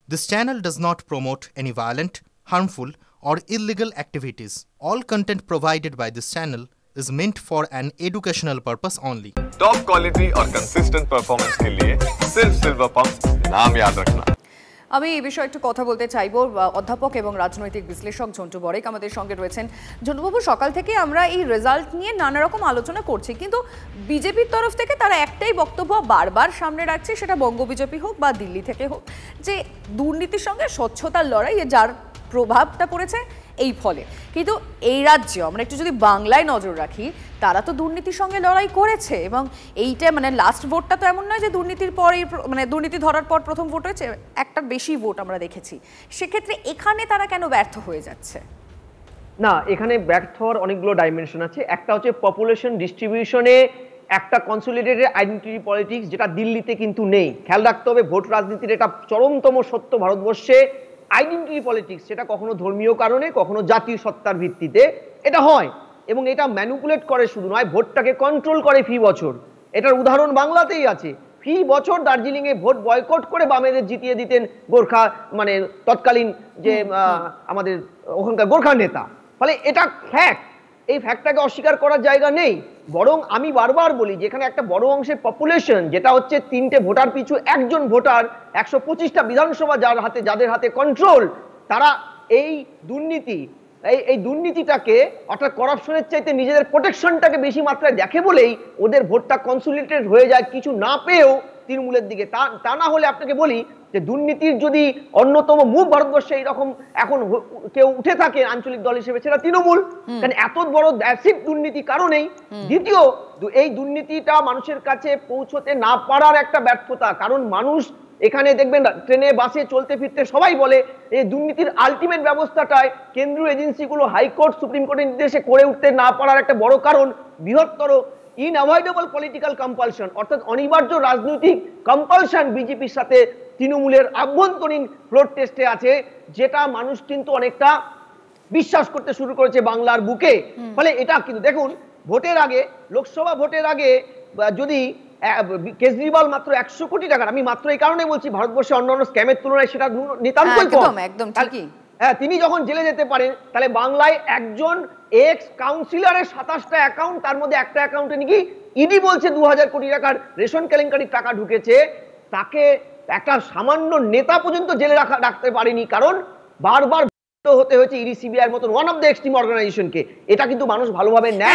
This channel does not promote any violent, harmful, or illegal activities. All content provided by this channel is meant for an educational purpose only. Top quality और consistent performance के लिए सिर्फ silver pump नाम याद रखना। আমি এই বিষয়ে একটু কথা বলতে চাইবো অধ্যাপক এবং রাজনৈতিক বিশ্লেষক ঝন্টু বড়াইক আমাদের সঙ্গে রয়েছেন। ঝন্টুবাবু, সকাল থেকে আমরা এই রেজাল্ট নিয়ে নানা রকম আলোচনা করছি, কিন্তু বিজেপির তরফ থেকে তারা একটাই বক্তব্য বারবার সামনে রাখছে, সেটা বঙ্গ বিজেপি হোক বা দিল্লি থেকে হোক, যে দুর্নীতির সঙ্গে স্বচ্ছতার লড়াই, যার প্রভাবটা পড়েছে এই ফলে। কিন্তু এই রাজ্যে আমরা একটু যদি বাংলায় নজর রাখি, তারা তো দুর্নীতির সঙ্গে লড়াই করেছে এবং এইটা মানে লাস্ট ভোটটা তো এমন নয় যে দুর্নীতির পরেই মানে দুর্নীতি ধরার পর প্রথম ভোট হয়েছে, একটা বেশি ভোট আমরা দেখেছি। সেক্ষেত্রে এখানে তারা কেন ব্যর্থ হয়ে যাচ্ছে? না, এখানে ব্যর্থ হওয়ার অনেকগুলো ডাইমেনশন আছে। একটা হচ্ছে পপুলেশন ডিস্ট্রিবিউশনে একটা কনসলিডেটেড আইডেন্টিটি পলিটিক্স, যেটা দিল্লিতে কিন্তু নেই। খেয়াল রাখতে হবে, ভোট রাজনীতির এটা চরমতম সত্য ভারতবর্ষে, আইডেন্টিটি পলিটিক্স সেটা কখনো ধর্মীয় কারণে, কখনো জাতীয় সত্তার ভিত্তিতে এটা হয়, এবং এটা ম্যানিপুলেট করে শুধু নয়, ভোটটাকে কন্ট্রোল করে ফি বছর। এটার উদাহরণ বাংলাতেই আছে। ফি বছর দার্জিলিংয়ে ভোট বয়কট করে বামেদের জিতিয়ে দিতেন গোর্খা, মানে তৎকালীন যে আমাদের ওখানকার গোর্খা নেতা। ফলে এটা ফ্যাক্ট, এই ফ্যাক্টটাকে অস্বীকার করার জায়গা নেই। বরং আমি বারবার বলি, যেখানে একটা বড় অংশের পপুলেশন, যেটা হচ্ছে 3টে ভোটার পিছু একজন ভোটার, 125টা বিধানসভা যাদের হাতে কন্ট্রোল, তারা এই দুর্নীতি এই দুর্নীতিটাকে অর্থাৎ করাপশনের চাইতে নিজেদের প্রোটেকশনটাকে বেশি মাত্রায় দেখে বলেই ওদের ভোটটা কনসলিডেটেড হয়ে যায়, কিছু না পেয়েও তৃণমূলের দিকে। তা না হলে আপনাকে বলি যে দুর্নীতির যদি অন্যতম মুখ ভারতবর্ষে এইরকম এখন কেউ উঠে থাকে আঞ্চলিক দল হিসেবে, সেটা তৃণমূল। কারণ এত বড় অ্যাসিড দুর্নীতি কারণেই। দ্বিতীয়, এই দুর্নীতিটা মানুষের কাছে পৌঁছতে না পারার একটা ব্যর্থতা। কারণ মানুষ এখানে দেখবেন ট্রেনে বাসে চলতে ফিরতে সবাই বলে এই দুর্নীতির আলটিমেট ব্যবস্থাটায় কেন্দ্রীয় এজেন্সিগুলো হাইকোর্ট সুপ্রিম কোর্টের নির্দেশে করে উঠতে না পারার একটা বড় কারণ বৃহত্তর ইনঅ্যাভয়েডেবল পলিটিক্যাল কম্পালশন, অর্থাৎ অনিবার্য রাজনৈতিক কম্পালশন বিজেপির সাথে তৃণমূলের আভ্যন্তরীণ ফ্লোর টেস্টে আছে, যেটা মানুষ কিন্তু অনেকটা বিশ্বাস করতে শুরু করেছে বাংলার বুকে। ফলে এটা কিন্তু দেখুন, ভোটের আগে, লোকসভা ভোটের আগে যদি কেজরিওয়াল মাত্র 100 কোটি টাকার, আমি মাত্র এই কারণে বলছি ভারতবর্ষে অন্যান্য স্ক্যামের তুলনায় সেটা নিতান্তই কম, একদম ঠিকই। হ্যাঁ, তিনি যখন জেলে যেতে পারেন, তাহলে বাংলায় একজন এক্স কাউন্সিলরের 27টা অ্যাকাউন্ট, তার মধ্যে একটা অ্যাকাউন্টে নাকি ইডি বলছে 2000 কোটি টাকার রেশন কেলেঙ্কারির টাকা ঢুকেছে, তাকে একটা সামান্য নেতা পর্যন্ত জেলে রাখতে পারেনি, কারণ বারবার হতে হয়েছে ইডি সিবিআই এর মতন ওয়ান অফ দ্য এক্সট্রিম অর্গানাইজেশনকে। এটা কিন্তু মানুষ ভালোভাবে নেয়।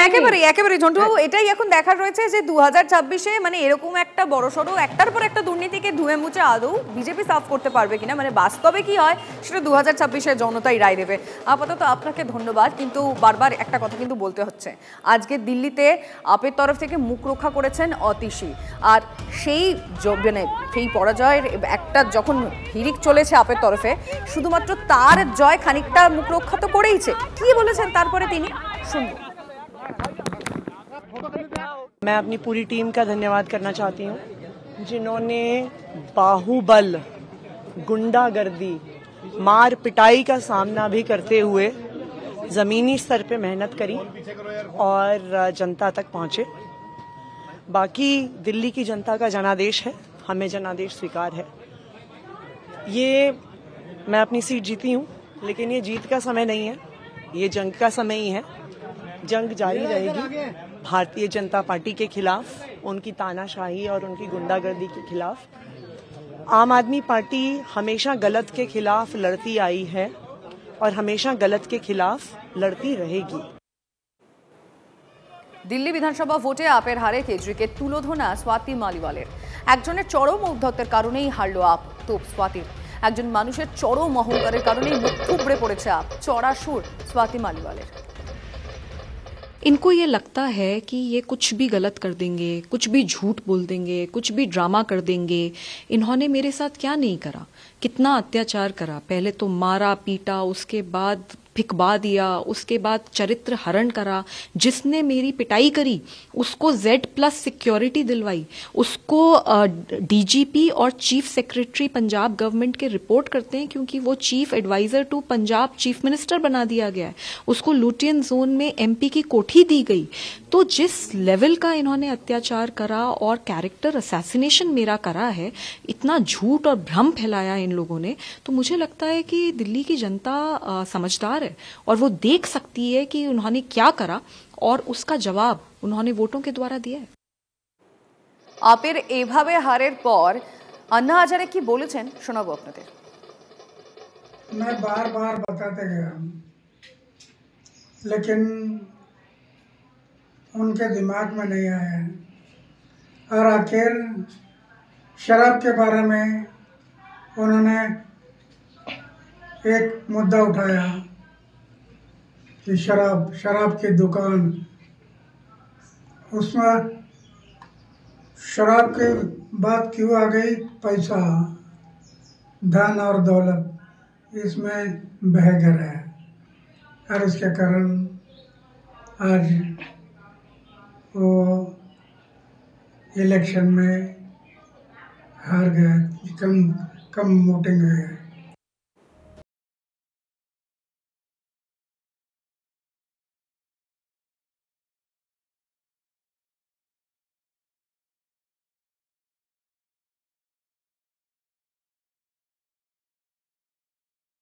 একেবারে ঝন্টু, এটাই এখন দেখার রয়েছে যে 2026-এ মানে এরকম একটা বড়সড় একটার পর একটা দুর্নীতিকে ধুয়ে মুছে আদৌ বিজেপি সাফ করতে পারবে কিনা, মানে বাস্তবে কি হয় সেটা 2026-এ জনতাই রায় দেবে। আপাতত আপনাকে ধন্যবাদ, কিন্তু বারবার একটা কথা কিন্তু বলতে হচ্ছে, আজকে দিল্লিতে আপের তরফ থেকে মুখ রক্ষা করেছেন অতীশী, আর সেই মানে সেই পরাজয়ের একটা যখন হিড়িক চলেছে আপের তরফে, শুধুমাত্র তার জয় খানিকটা মুখ রক্ষা তো করেইছে। কি বলেছেন তারপরে তিনি, শুনুন। मैं अपनी पूरी टीम का धन्यवाद करना चाहती हूँ, जिन्होंने बाहुबल, गुंडागर्दी, मार पिटाई का सामना भी करते हुए जमीनी स्तर पे मेहनत करी और जनता तक पहुंचे। बाकी दिल्ली की जनता का जनादेश है, हमें जनादेश स्वीकार है। ये मैं अपनी सीट जीती हूँ, लेकिन ये जीत का समय नहीं है, ये जंग का समय ही है। जंग जारी रहेगी भारतीय जनता पार्टी के खिलाफ, उनकी तानाशाही और उनकी गुंडागर्दी के खिलाफ। आम आदमी पार्टी हमेशा गलत के खिलाफ लड़ती आई है और हमेशा गलत के खिलाफ लड़ती रहेगी। দিল্লি বিধানসভা ভোটে আপের হারে কেজরিকে তুলোধনা স্বাতি মালিওয়ালের। একজনের চরম ঔদ্ধত্যের কারণেই হারল আপ, তোপ স্বাতির। একজন মানুষের চরম অহংকারের কারণেই মুখ থুবড়ে পড়েছে আপ, চড়া সুর স্বাতি মালিওয়ালের। इनको ये लगता है कि ये कुछ भी गलत कर देंगे, कुछ भी झूठ बोल देंगे, कुछ भी ड्रामा कर देंगे। इन्होंने मेरे साथ क्या नहीं करा, कितना अत्याचार करा। पहले तो मारा पीटा, उसके बाद फिकवा दिया, उसके बाद चरित्र हरण करा। जिसने मेरी पिटाई करी उसको Z+ सिक्योरिटी दिलवाई, उसको डीजीपी और चीफ सेक्रेटरी पंजाब गवर्नमेंट के रिपोर्ट करते हैं, क्योंकि वो chief adviser to Punjab chief minister बना दिया गया है। उसको लुटियन जोन में MP की कोठी दी गई। तो जिस लेवल का इन्होंने अत्याचार करा और कैरेक्टर असैसिनेशन मेरा करा है, इतना झूठ और भ्रम फैलाया इन लोगों ने, तो मुझे लगता है कि दिल्ली की जनता समझदार है और वो देख सकती है कि उन्होंने क्या करा और उसका जवाब उन्होंने वोटों के द्वारा दिया है। আপের এভাবে হারের পর अन्ना हजारे की বলেছেন শোনাবো আপনাদের। मैं बार बार बताते गया लेकिन उनके दिमाग में नहीं आया है और आखिर शराब के बारे में उन्होंने एक मुद्दा उठाया कि शराब की दुकान, उसमें शराब की बात क्यों आ गई? पैसा, धन और दौलत इसमें बह गया है और इसके कारण आज वो इलेक्शन में हार गए, कम वोटिंग हुई है।